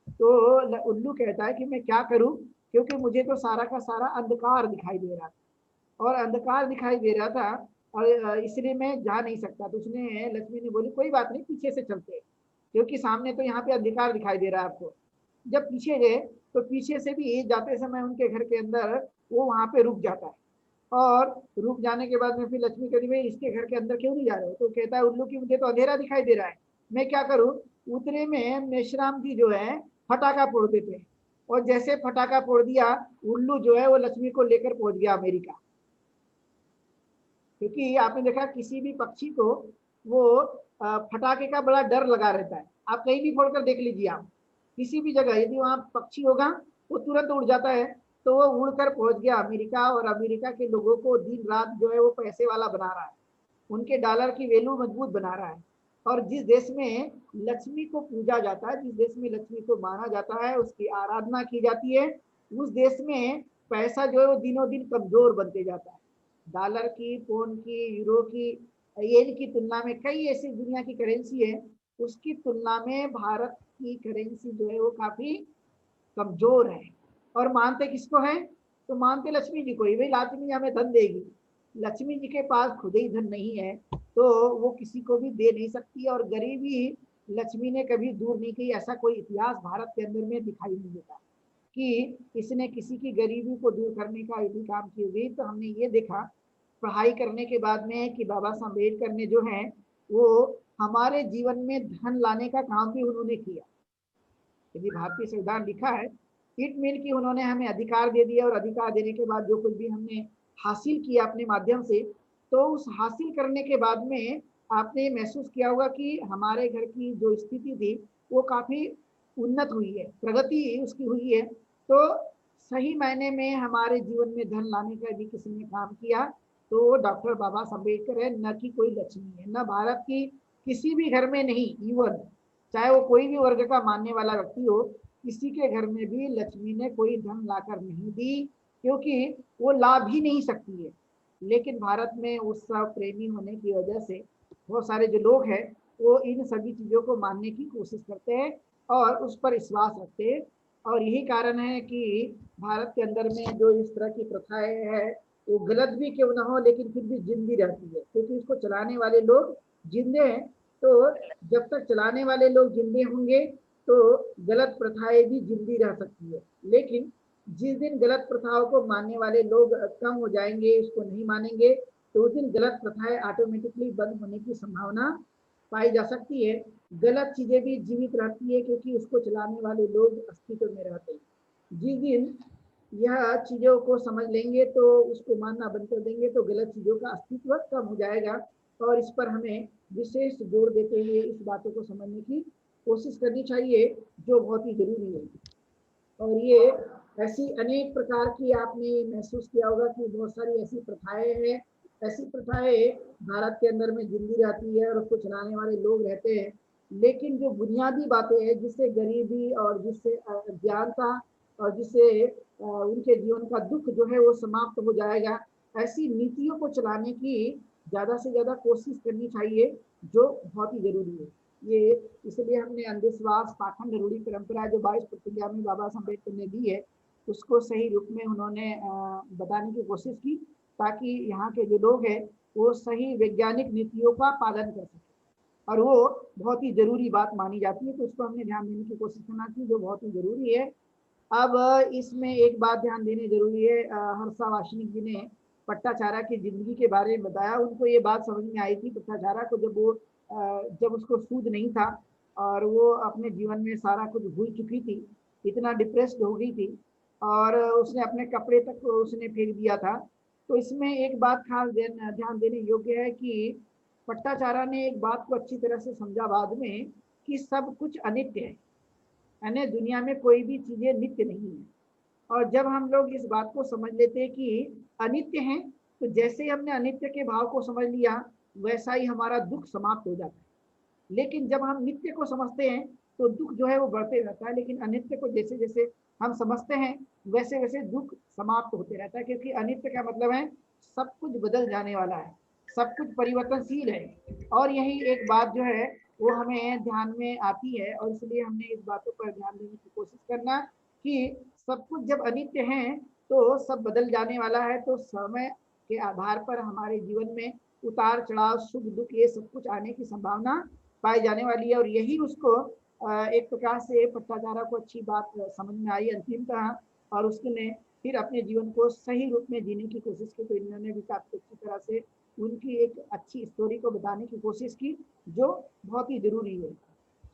तो उल्लू कहता है कि मैं क्या करूँ, क्योंकि मुझे तो सारा का सारा अंधकार दिखाई दे रहा था और अंधकार दिखाई दे रहा था और इसलिए मैं जा नहीं सकता। तो उसने लक्ष्मी ने बोली कोई बात नहीं, पीछे से चलते हैं, क्योंकि सामने तो यहाँ पे अंधकार दिखाई दे रहा है आपको। जब पीछे गए तो पीछे से भी जाते समय उनके घर के अंदर वो वहां पे रुक जाता है, और रुक जाने के बाद में फिर लक्ष्मी कहती भाई इसके घर के अंदर क्यों नहीं जा रहे हो। तो कहता है उल्लू की मुझे तो अंधेरा दिखाई दे रहा है, मैं क्या करूं। उतने में मेश्राम जी जो है फटाका फोड़ देते हैं, और जैसे फटाका फोड़ दिया उल्लू जो है वो लक्ष्मी को लेकर पहुंच गया अमेरिका। क्योंकि आपने देखा किसी भी पक्षी को वो फटाके का बड़ा डर लगा रहता है। आप कहीं भी फोड़कर देख लीजिए, आप किसी भी जगह यदि वहां पक्षी होगा वो तुरंत उड़ जाता है। तो वो उड़कर पहुंच गया अमेरिका, और अमेरिका के लोगों को दिन रात जो है वो पैसे वाला बना रहा है, उनके डॉलर की वैल्यू मजबूत बना रहा है। और जिस देश में लक्ष्मी को पूजा जाता है, जिस देश में लक्ष्मी को माना जाता है, उसकी आराधना की जाती है, उस देश में पैसा जो है वो दिनों दिन कमजोर बनते जाता है। डॉलर की, पौंड की, यूरो की, येन की तुलना में कई ऐसी दुनिया की करेंसी है, उसकी तुलना में भारत की करेंसी जो है वो काफी कमजोर है। और मानते किसको है, तो मानते लक्ष्मी जी को ही, भाई लक्ष्मी हमें धन देगी। लक्ष्मी जी के पास खुद ही धन नहीं है तो वो किसी को भी दे नहीं सकती, और गरीबी लक्ष्मी ने कभी दूर नहीं की। ऐसा कोई इतिहास भारत के अंदर में दिखाई नहीं देता कि इसने किसी की गरीबी को दूर करने का यदि काम किया गई। तो हमने ये देखा पढ़ाई करने के बाद में कि बाबा साहब अम्बेडकर ने जो है वो हमारे जीवन में धन लाने का काम भी उन्होंने किया। यदि भारतीय संविधान लिखा है इट मीन कि उन्होंने हमें अधिकार दे दिया, और अधिकार देने के बाद जो कुछ भी हमने हासिल किया अपने माध्यम से, तो उस हासिल करने के बाद में आपने महसूस किया होगा कि हमारे घर की जो स्थिति थी वो काफी उन्नत हुई है, प्रगति उसकी हुई है। तो सही मायने में हमारे जीवन में धन लाने का यदि किसी ने काम किया तो वो डॉक्टर बाबा साहब अम्बेडकर है, न कि कोई लक्ष्मी है। न भारत की किसी भी घर में नहीं, इवन चाहे वो कोई भी वर्ग का मानने वाला व्यक्ति हो, किसी के घर में भी लक्ष्मी ने कोई धन लाकर नहीं दी, क्योंकि वो ला भी नहीं सकती है। लेकिन भारत में उत्सव प्रेमी होने की वजह से बहुत सारे जो लोग हैं वो इन सभी चीजों को मानने की कोशिश करते हैं और उस पर विश्वास रखते हैं। और यही कारण है कि भारत के अंदर में जो इस तरह की प्रथाएं है वो गलत भी क्यों ना हो लेकिन फिर भी जिंदी रहती है, क्योंकि इसको चलाने वाले लोग जिंदे हैं। तो जब तक चलाने वाले लोग जिंदे होंगे तो गलत प्रथाएं भी जिंदी रह सकती है। लेकिन जिस दिन गलत प्रथाओं को मानने वाले लोग कम हो जाएंगे, उसको नहीं मानेंगे, तो उस दिन गलत प्रथाएं ऑटोमेटिकली बंद होने की संभावना पाई जा सकती है। गलत चीजें भी जीवित रहती है क्योंकि उसको चलाने वाले लोग अस्तित्व में रहते हैं। जिस दिन यह चीजों को समझ लेंगे तो उसको मानना बंद कर देंगे तो गलत चीजों का अस्तित्व कम हो जाएगा। और इस पर हमें विशेष जोर देते हुए इस बातों को समझने की कोशिश करनी चाहिए जो बहुत ही जरूरी है। और ये ऐसी अनेक प्रकार की आपने महसूस किया होगा कि बहुत सारी ऐसी प्रथाएं हैं, ऐसी प्रथाएं भारत के अंदर में जिंदी रहती है और उसको चलाने वाले लोग रहते हैं। लेकिन जो बुनियादी बातें हैं जिससे गरीबी और जिससे अज्ञानता और जिससे उनके जीवन का दुख जो है वो समाप्त हो जाएगा। ऐसी नीतियों को चलाने की ज़्यादा से ज़्यादा कोशिश करनी चाहिए, जो बहुत ही जरूरी है। ये इसलिए हमने अंधविश्वास, पाखंड, रूढ़ी परंपरा जो 22 प्रतिज्ञा में बाबा साहब अम्बेडकर ने दी है, उसको सही रूप में उन्होंने बताने की कोशिश की, ताकि यहाँ के जो लोग हैं वो सही वैज्ञानिक नीतियों का पालन कर सके, और वो बहुत ही जरूरी बात मानी जाती है। तो उसको हमने ध्यान देने की कोशिश करना चाहिए, जो बहुत ही जरूरी है। अब इसमें एक बात ध्यान देनी जरूरी है। हर्षा वासनिक जी ने पट्टाचारा की जिंदगी के बारे में बताया। उनको ये बात समझ में आई थी पट्टाचारा को, जब उसको सूझ नहीं था और वो अपने जीवन में सारा कुछ भूल चुकी थी, इतना डिप्रेस्ड हो गई थी, और उसने अपने कपड़े तक उसने फेंक दिया था। तो इसमें एक बात खास ध्यान देने योग्य है कि पट्टाचारा ने एक बात को अच्छी तरह से समझा बाद में, कि सब कुछ अनित्य है, यानी दुनिया में कोई भी चीजें नित्य नहीं है। और जब हम लोग इस बात को समझ लेते हैं कि अनित्य है, तो जैसे ही हमने अनित्य के भाव को समझ लिया, वैसा ही हमारा दुख समाप्त हो जाता है। लेकिन जब हम नित्य को समझते हैं तो दुख जो है वो बढ़ते रहता है, लेकिन अनित्य को जैसे जैसे हम समझते हैं वैसे वैसे दुख समाप्त होते रहता है। क्योंकि अनित्य का मतलब है सब कुछ बदल जाने वाला है, सब कुछ परिवर्तनशील है। और यही एक बात जो है वो हमें ध्यान में आती है, और इसलिए हमने इस बातों पर ध्यान देने की कोशिश करना कि सब कुछ जब अनित्य है तो सब बदल जाने वाला है। तो समय के आधार पर हमारे जीवन में उतार चढ़ाव, सुख दुख, ये सब कुछ आने की संभावना पाई जाने वाली है। और यही उसको एक प्रकार से पट्टाचारा को अच्छी बात समझ में आई अंतिमतः, और उसने फिर अपने जीवन को सही रूप में जीने की कोशिश की। तो इन्होंने भी काफी अच्छी तरह से उनकी एक अच्छी स्टोरी को बताने की कोशिश की, जो बहुत ही जरूरी है।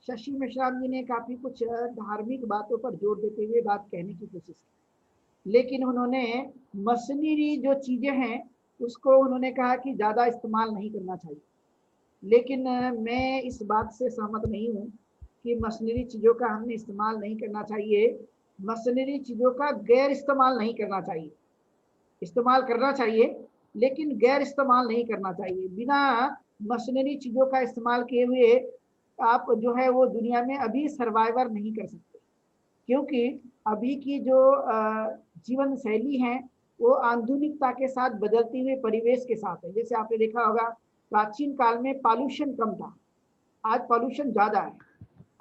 शशि मेश्राम जी ने काफी कुछ धार्मिक बातों पर जोर देते हुए बात कहने की कोशिश की, लेकिन उन्होंने मशीनरी जो चीजें हैं उसको उन्होंने कहा कि ज्यादा इस्तेमाल नहीं करना चाहिए। लेकिन मैं इस बात से सहमत नहीं हूँ कि मशीनरी चीजों का हमने इस्तेमाल नहीं करना चाहिए। मशीनरी चीजों का गैर इस्तेमाल नहीं करना चाहिए, इस्तेमाल करना चाहिए लेकिन गैर इस्तेमाल नहीं करना चाहिए। बिना मशीनरी चीजों का इस्तेमाल किए हुए आप जो है वो दुनिया में अभी सर्वाइवर नहीं कर सकते, क्योंकि अभी की जो जीवन शैली है वो आधुनिकता के साथ बदलते हुए परिवेश के साथ है। जैसे आपने देखा होगा प्राचीन काल में पॉल्यूशन कम था, आज पॉल्यूशन ज्यादा है।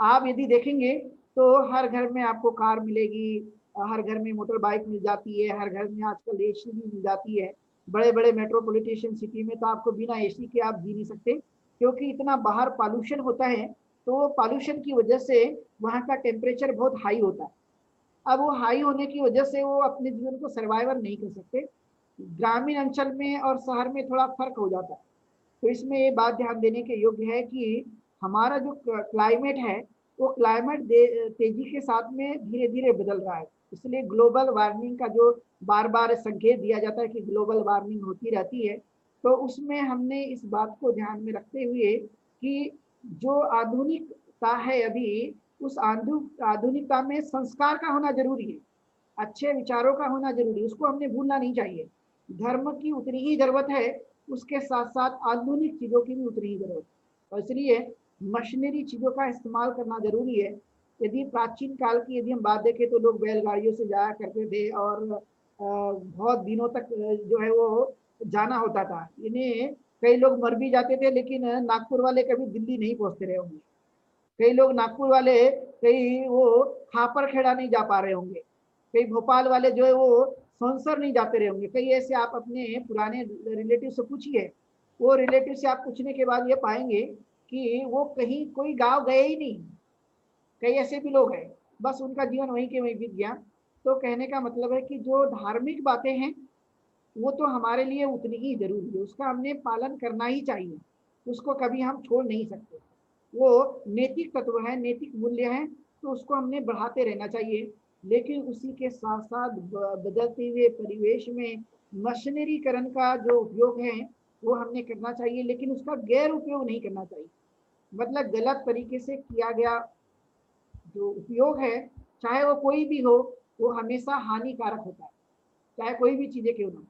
आप यदि देखेंगे तो हर घर में आपको कार मिलेगी, हर घर में मोटर बाइक मिल जाती है, हर घर में आजकल एसी भी मिल जाती है। बड़े बड़े मेट्रोपॉलिटन सिटी में तो आपको बिना एसी के आप जी नहीं सकते, क्योंकि इतना बाहर पॉल्यूशन होता है। तो पॉल्यूशन की वजह से वहाँ का टेम्परेचर बहुत हाई होता है। अब वो हाई होने की वजह से वो अपने जीवन को सर्वाइवर नहीं कर सकते। ग्रामीण अंचल में और शहर में थोड़ा फर्क हो जाता है। तो इसमें ये बात ध्यान देने के योग्य है कि हमारा जो क्लाइमेट है वो क्लाइमेट तेजी के साथ में धीरे धीरे बदल रहा है। इसलिए ग्लोबल वार्मिंग का जो बार बार संकेत दिया जाता है कि ग्लोबल वार्मिंग होती रहती है, तो उसमें हमने इस बात को ध्यान में रखते हुए कि जो आधुनिकता है अभी, उस आधुनिकता में संस्कार का होना जरूरी है, अच्छे विचारों का होना जरूरी है, उसको हमने भूलना नहीं चाहिए। धर्म की उतनी ही जरूरत है, उसके साथ साथ आधुनिक चीजों की भी उतनी ही जरूरत है। और इसलिए मशीनरी चीजों का इस्तेमाल करना जरूरी है। यदि प्राचीन काल की यदि हम बात देखें तो लोग बैलगाड़ियों से जाया करते थे, और बहुत दिनों तक जो है वो जाना होता था। इन्हें कई लोग मर भी जाते थे, लेकिन नागपुर वाले कभी दिल्ली नहीं पहुंचते रहे होंगे। कई लोग नागपुर वाले कहीं वो खापर खेड़ा नहीं जा पा रहे होंगे, कई भोपाल वाले जो है वो संसर नहीं जाते रहे होंगे। कई ऐसे आप अपने पुराने रिलेटिव से पूछिए, वो रिलेटिव से आप पूछने के बाद ये पाएंगे कि वो कहीं कोई गांव गए ही नहीं। कई ऐसे भी लोग हैं, बस उनका जीवन वहीं के वहीं बीत गया। तो कहने का मतलब है कि जो धार्मिक बातें हैं वो तो हमारे लिए उतनी ही जरूरी है, उसका हमने पालन करना ही चाहिए, उसको कभी हम छोड़ नहीं सकते। वो नैतिक तत्व है, नैतिक मूल्य है, तो उसको हमने बढ़ाते रहना चाहिए। लेकिन उसी के साथ साथ बदलते हुए परिवेश में मशीनरीकरण का जो उपयोग है वो हमने करना चाहिए, लेकिन उसका गैर उपयोग नहीं करना चाहिए। मतलब गलत तरीके से किया गया जो उपयोग है, चाहे वो कोई भी हो, वो हमेशा हानिकारक होता है। चाहे कोई भी चीजें क्यों ना हो,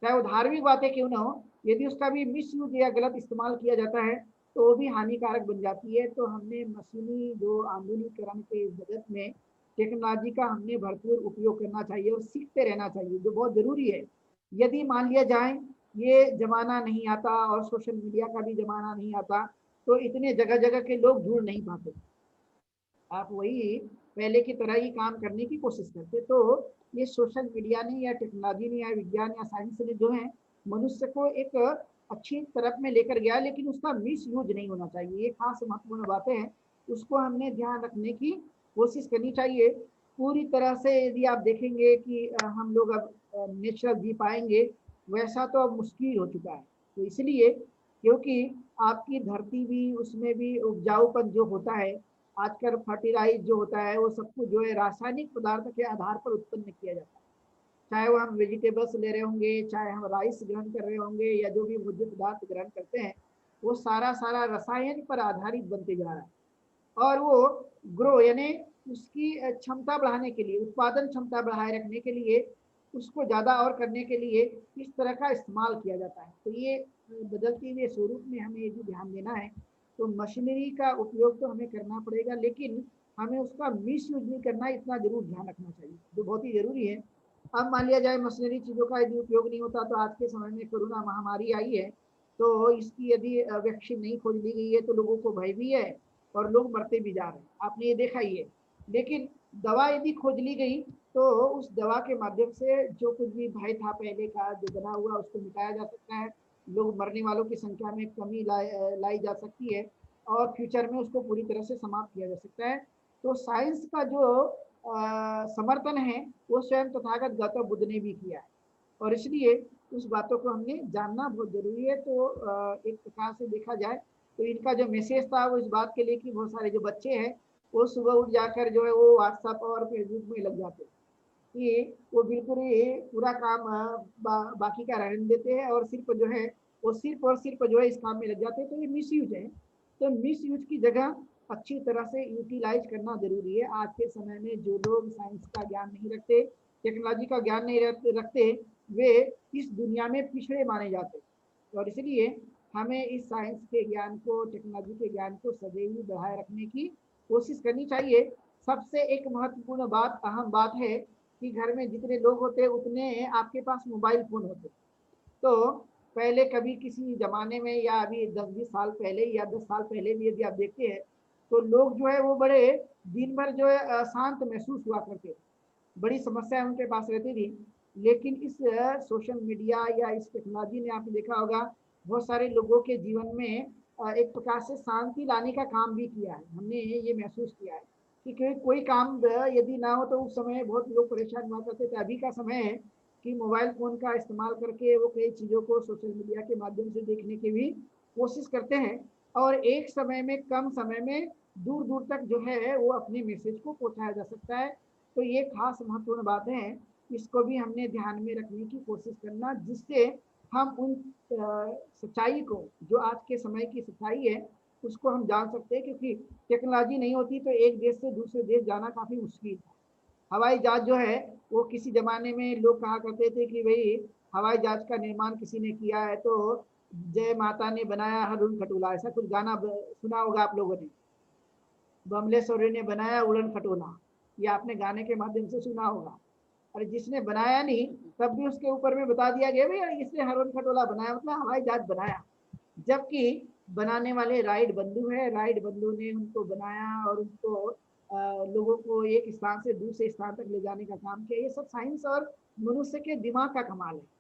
चाहे वो धार्मिक बातें क्यों ना हो, यदि उसका भी मिस यूज या गलत इस्तेमाल किया जाता है तो वो भी हानिकारक बन जाती है। तो हमने मशीनी जो आधुनिकीकरण के जगत में टेक्नोलॉजी का हमने भरपूर उपयोग करना चाहिए और सीखते रहना चाहिए, जो बहुत जरूरी है। यदि मान लिया जाए ये जमाना नहीं आता और सोशल मीडिया का भी जमाना नहीं आता, तो इतने जगह जगह के लोग जुड़ नहीं पाते। आप वही पहले की तरह ही काम करने की कोशिश करते। तो ये सोशल मीडिया ने या टेक्नोलॉजी ने या विज्ञान या साइंस ने जो है मनुष्य को एक अच्छी तरफ में लेकर गया, लेकिन उसका मिस यूज नहीं होना चाहिए। ये खास महत्वपूर्ण बातें हैं, उसको हमने ध्यान रखने की कोशिश करनी चाहिए। पूरी तरह से यदि आप देखेंगे कि हम लोग अब नेचुरल जी पाएंगे, वैसा तो अब मुश्किल हो चुका है। तो इसलिए क्योंकि आपकी धरती भी, उसमें भी उपजाऊपन जो होता है, आजकल फर्टिलाइज जो होता है वो सब कुछ जो है रासायनिक पदार्थ के आधार पर उत्पन्न किया जाता है। चाहे वो हम वेजिटेबल्स ले रहे होंगे, चाहे हम राइस ग्रहण कर रहे होंगे, या जो भी भोज्य पदार्थ ग्रहण करते हैं, वो सारा सारा रसायन पर आधारित बनते जा रहा है। और वो ग्रो यानी उसकी क्षमता बढ़ाने के लिए, उत्पादन क्षमता बढ़ाए रखने के लिए, उसको ज़्यादा और करने के लिए इस तरह का इस्तेमाल किया जाता है। तो ये बदलते हुए स्वरूप में हमें ये भी ध्यान देना है। तो मशीनरी का उपयोग तो हमें करना पड़ेगा, लेकिन हमें उसका मिस यूज नहीं करना, इतना जरूर ध्यान रखना चाहिए, जो बहुत ही जरूरी है। अब मान लिया जाए मशीनरी चीज़ों का यदि उपयोग नहीं होता, तो आज के समय में कोरोना महामारी आई है, तो इसकी यदि वैक्सीन नहीं खोज ली गई है तो लोगों को भय भी है और लोग मरते भी जा रहे हैं, आपने ये देखा ही है। लेकिन दवा यदि खोज ली गई तो उस दवा के माध्यम से जो कुछ भी भय था पहले का जो बना हुआ, उसको मिटाया जा सकता है। लोग मरने वालों की संख्या में कमी लाई जा सकती है और फ्यूचर में उसको पूरी तरह से समाप्त किया जा सकता है। तो साइंस का जो समर्थन है वो स्वयं तथागत गौतम बुद्ध ने भी किया है, और इसलिए उस बातों को हमने जानना बहुत जरूरी है। तो एक प्रकार से देखा जाए तो इनका जो मैसेज था वो इस बात के लिए कि बहुत सारे जो बच्चे हैं वो सुबह उठ जाकर जो है वो व्हाट्सएप और फेसबुक में लग जाते हैं, कि वो बिल्कुल ही पूरा काम बाकी का रहने देते हैं और सिर्फ जो है वो सिर्फ और सिर्फ जो है इस काम में लग जाते हैं। तो ये मिस यूज है। तो मिस यूज की जगह अच्छी तरह से यूटिलाइज करना जरूरी है। आज के समय में जो लोग साइंस का ज्ञान नहीं रखते, टेक्नोलॉजी का ज्ञान नहीं रखते, वे इस दुनिया में पिछड़े माने जाते। और इसलिए हमें इस साइंस के ज्ञान को, टेक्नोलॉजी के ज्ञान को सदैव बढ़ाए रखने की कोशिश करनी चाहिए। सबसे एक महत्वपूर्ण बात, अहम बात है कि घर में जितने लोग होते उतने आपके पास मोबाइल फोन होते। तो पहले कभी किसी जमाने में या अभी 10-20 साल पहले या 10 साल पहले भी यदि आप देखते हैं तो लोग जो है वो बड़े दिन भर जो है शांत महसूस हुआ करते, बड़ी समस्याएं उनके पास रहती थी। लेकिन इस सोशल मीडिया या इस टेक्नोलॉजी ने, आपने देखा होगा, बहुत सारे लोगों के जीवन में एक प्रकार से शांति लाने का काम भी किया है। हमने ये महसूस किया है कि कोई काम यदि ना हो तो उस समय बहुत लोग परेशान हुआ करते थे। अभी का समय है कि मोबाइल फोन का इस्तेमाल करके वो कई चीज़ों को सोशल मीडिया के माध्यम से देखने की भी कोशिश करते हैं, और एक समय में, कम समय में दूर दूर तक जो है वो अपने मैसेज को पहुंचाया जा सकता है। तो ये खास महत्वपूर्ण बातें हैं, इसको भी हमने ध्यान में रखने की कोशिश करना, जिससे हम उन सच्चाई को, जो आज के समय की सच्चाई है, उसको हम जान सकते हैं। क्योंकि टेक्नोलॉजी नहीं होती तो एक देश से दूसरे देश जाना काफ़ी मुश्किल है। हवाई जहाज जो है वो किसी जमाने में लोग कहा करते थे कि भाई हवाई जहाज का निर्माण किसी ने किया है तो जय माता ने बनाया हरुण खटोला, ऐसा कुछ गाना सुना होगा आप लोगों ने। बमलेश्वरी ने बनाया उड़न खटोला, ये आपने गाने के माध्यम से सुना होगा। और जिसने बनाया नहीं तब भी उसके ऊपर में बता दिया गया भाई इसने हरुण खटोला बनाया, मतलब हवाई जहाज बनाया। जबकि बनाने वाले राइट बंधु है, राइट बंधु ने उनको बनाया और उनको लोगों को एक स्थान से दूसरे स्थान तक ले जाने का काम किया। ये सब साइंस और मनुष्य के दिमाग का कमाल है।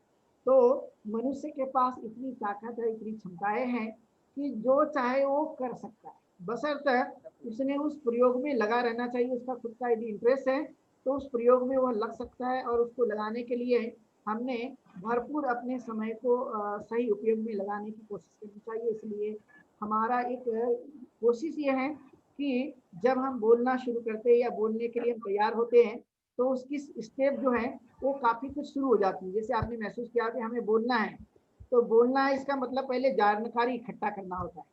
तो मनुष्य के पास इतनी ताकत है, इतनी क्षमताएं हैं कि जो चाहे वो कर सकता है, बशर्ते उसने उस प्रयोग में लगा रहना चाहिए। उसका खुद का यदि इंटरेस्ट है तो उस प्रयोग में वह लग सकता है, और उसको लगाने के लिए हमने भरपूर अपने समय को सही उपयोग में लगाने की कोशिश करनी चाहिए। इसलिए हमारा एक कोशिश ये है कि जब हम बोलना शुरू करते हैं या बोलने के लिए हम तैयार होते हैं तो उसकी स्टेप जो है वो काफ़ी कुछ शुरू हो जाती है। जैसे आपने महसूस किया कि हमें बोलना है, तो बोलना है इसका मतलब पहले जानकारी इकट्ठा करना होता है,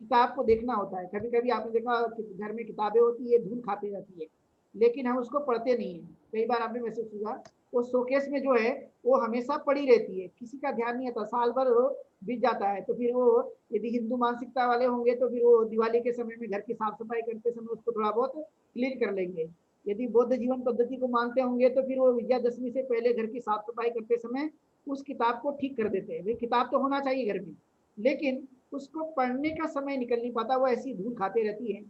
किताब को देखना होता है। कभी कभी आपने देखा घर में किताबें होती है, धूल खाती रहती है, लेकिन हम उसको पढ़ते नहीं है। कई बार आपने महसूस हुआ वो शोकेस में जो है वो हमेशा पड़ी रहती है, किसी का ध्यान नहीं आता, साल भर वो बीत जाता है। तो फिर वो यदि हिंदू मानसिकता वाले होंगे तो फिर वो दिवाली के समय में घर की साफ सफाई करते समय उसको थोड़ा बहुत क्लीन कर लेंगे, यदि बौद्ध जीवन पद्धति को मानते होंगे तो फिर वो विजयादशमी से पहले घर की साफ सफाई करते समय उस किताब को ठीक कर देते हैं। भाई किताब तो होना चाहिए घर में, लेकिन उसको पढ़ने का समय निकल नहीं पाता, वो ऐसी धूल खाते रहती है।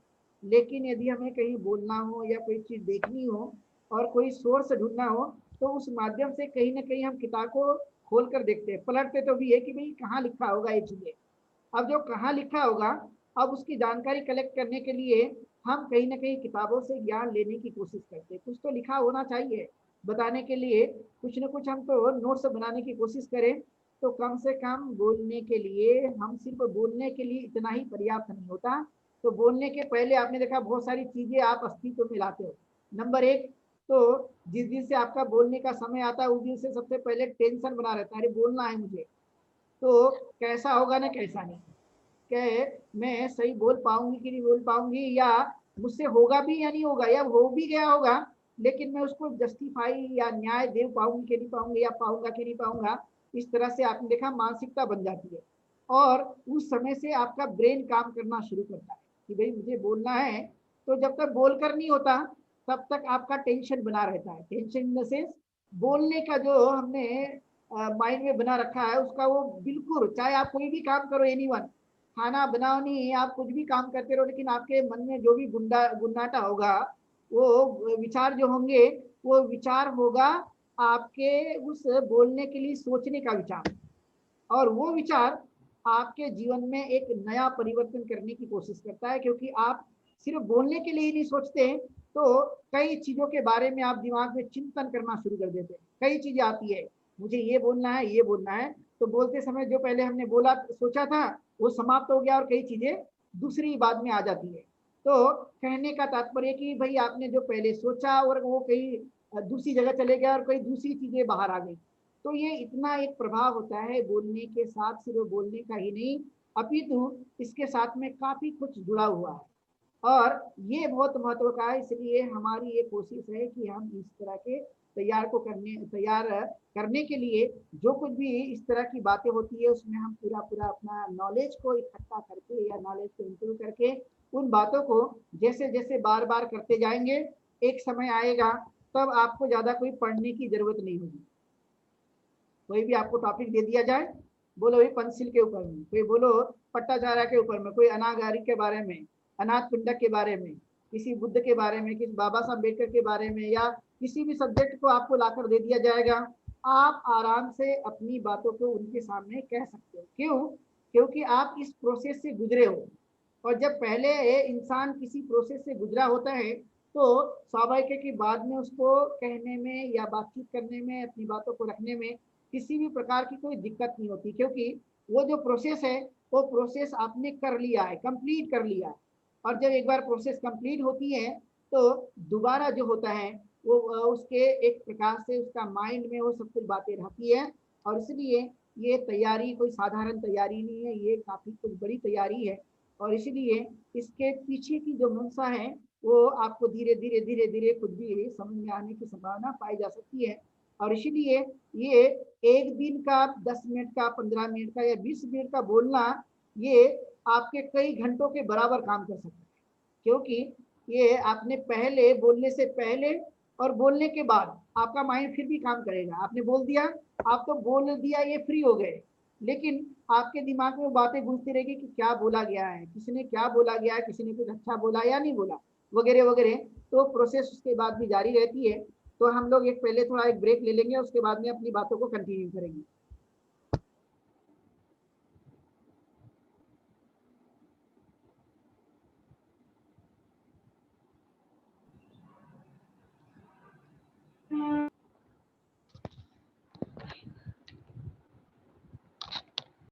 लेकिन यदि हमें कहीं बोलना हो या कोई चीज देखनी हो और कोई सोर्स ढूंढना हो तो उस माध्यम से कहीं ना कहीं हम किताब को खोल कर देखते हैं, पलटते तो भी है कि भाई कहाँ लिखा होगा ये चीजें। अब जो कहाँ लिखा होगा, अब उसकी जानकारी कलेक्ट करने के लिए हम कहीं ना कहीं किताबों से ज्ञान लेने की कोशिश करते हैं। कुछ तो लिखा होना चाहिए बताने के लिए, कुछ न कुछ हम तो नोट्स बनाने की कोशिश करें। तो कम से कम बोलने के लिए, हम सिर्फ बोलने के लिए इतना ही पर्याप्त नहीं होता। तो बोलने के पहले आपने देखा बहुत सारी चीजें आप अस्तित्व में लाते हो। नंबर एक, तो जिस दिन से आपका बोलने का समय आता है उस दिन से सबसे पहले टेंशन बना रहता है, अरे बोलना है मुझे, तो कैसा होगा ना कैसा नहीं, क्या मैं सही बोल पाऊंगी कि नहीं बोल पाऊंगी, या मुझसे होगा भी या नहीं होगा, या हो भी गया होगा लेकिन मैं उसको जस्टिफाई या न्याय दे पाऊंगी कि नहीं पाऊंगी, या पाऊंगा कि नहीं पाऊंगा। इस तरह से आपने देखा मानसिकता बन जाती है और उस समय से आपका ब्रेन काम करना शुरू करता है कि भाई मुझे बोलना है। तो जब तक बोलकर नहीं होता तब तक आपका टेंशन बना रहता है। टेंशन इन द सेंस बोलने का जो हमने माइंड में बना रखा है उसका वो बिल्कुल, चाहे आप कोई भी काम करो, एनीवन, खाना बनाओ नहीं, आप कुछ भी काम करते रहो, लेकिन आपके मन में जो भी गुन्नाटा होगा, वो विचार जो होंगे, वो विचार होगा आपके उस बोलने के लिए सोचने का विचार, और वो विचार आपके जीवन में एक नया परिवर्तन करने की कोशिश करता है। क्योंकि आप सिर्फ बोलने के लिए ही नहीं सोचते, तो कई चीजों के बारे में आप दिमाग में चिंतन करना शुरू कर देते हैं। कई चीजें आती है, मुझे ये बोलना है, ये बोलना है, तो बोलते समय जो पहले हमने बोला सोचा था वो समाप्त हो गया और कई चीजें दूसरी बाद में आ जाती है। तो कहने का तात्पर्य कि भाई आपने जो पहले सोचा और वो कहीं दूसरी जगह चले गया और कई दूसरी चीजें बाहर आ गई। तो ये इतना एक प्रभाव होता है बोलने के साथ, सिर्फ बोलने का ही नहीं अपितु इसके साथ में काफी कुछ जुड़ा हुआ है और ये बहुत महत्व का है। इसलिए हमारी ये कोशिश है कि हम इस तरह के तैयार करने के लिए जो कुछ भी इस तरह की बातें होती है उसमें हम पूरा अपना नॉलेज को इकट्ठा करके या नॉलेज को इम्प्रूव करके उन बातों को जैसे जैसे बार बार करते जाएंगे, एक समय आएगा तब आपको ज्यादा कोई पढ़ने की जरूरत नहीं होगी। कोई भी आपको टॉपिक दे दिया जाए, बोलो भाई पंचशील के ऊपर में, कोई बोलो पट्टाचारा के ऊपर में, कोई अनागारिक के बारे में, अनाथ पिंडक के बारे में, किसी बुद्ध के बारे में, किसी बाबा साहब अम्बेडकर के बारे में, या किसी भी सब्जेक्ट को आपको लाकर दे दिया जाएगा, आप आराम से अपनी बातों को उनके सामने कह सकते हो। क्यों? क्योंकि आप इस प्रोसेस से गुजरे हो। और जब पहले इंसान किसी प्रोसेस से गुजरा होता है तो स्वाभाविक है कि बाद में उसको कहने में या बातचीत करने में, अपनी बातों को रखने में किसी भी प्रकार की कोई दिक्कत नहीं होती, क्योंकि वो जो प्रोसेस है वो प्रोसेस आपने कर लिया है, कंप्लीट कर लिया है। और जब एक बार प्रोसेस कंप्लीट होती है तो दोबारा जो होता है वो उसके एक प्रकार से उसका माइंड में वो सब कुछ बातें रहती है। और इसलिए ये तैयारी कोई साधारण तैयारी नहीं है, ये काफी कुछ बड़ी तैयारी है। और इसलिए इसके पीछे की जो मंशा है वो आपको धीरे धीरे खुद भी समझ में आने की संभावना पाई जा सकती है। और इसीलिए ये एक दिन का 10 मिनट का, 15 मिनट का या 20 मिनट का बोलना ये आपके कई घंटों के बराबर काम कर सकता है। क्योंकि ये आपने पहले बोलने से पहले और बोलने के बाद आपका माइंड फिर भी काम करेगा। आपने बोल दिया, आप तो बोल दिया, ये फ्री हो गए, लेकिन आपके दिमाग में वो बातें गूंजती रहेगी कि क्या बोला गया है, किसी ने क्या बोला गया है, किसी ने कुछ अच्छा बोला या नहीं बोला, वगैरह वगैरह। तो प्रोसेस उसके बाद भी जारी रहती है। तो हम लोग एक पहले थोड़ा एक ब्रेक ले लेंगे, उसके बाद में अपनी बातों को कंटिन्यू करेंगे।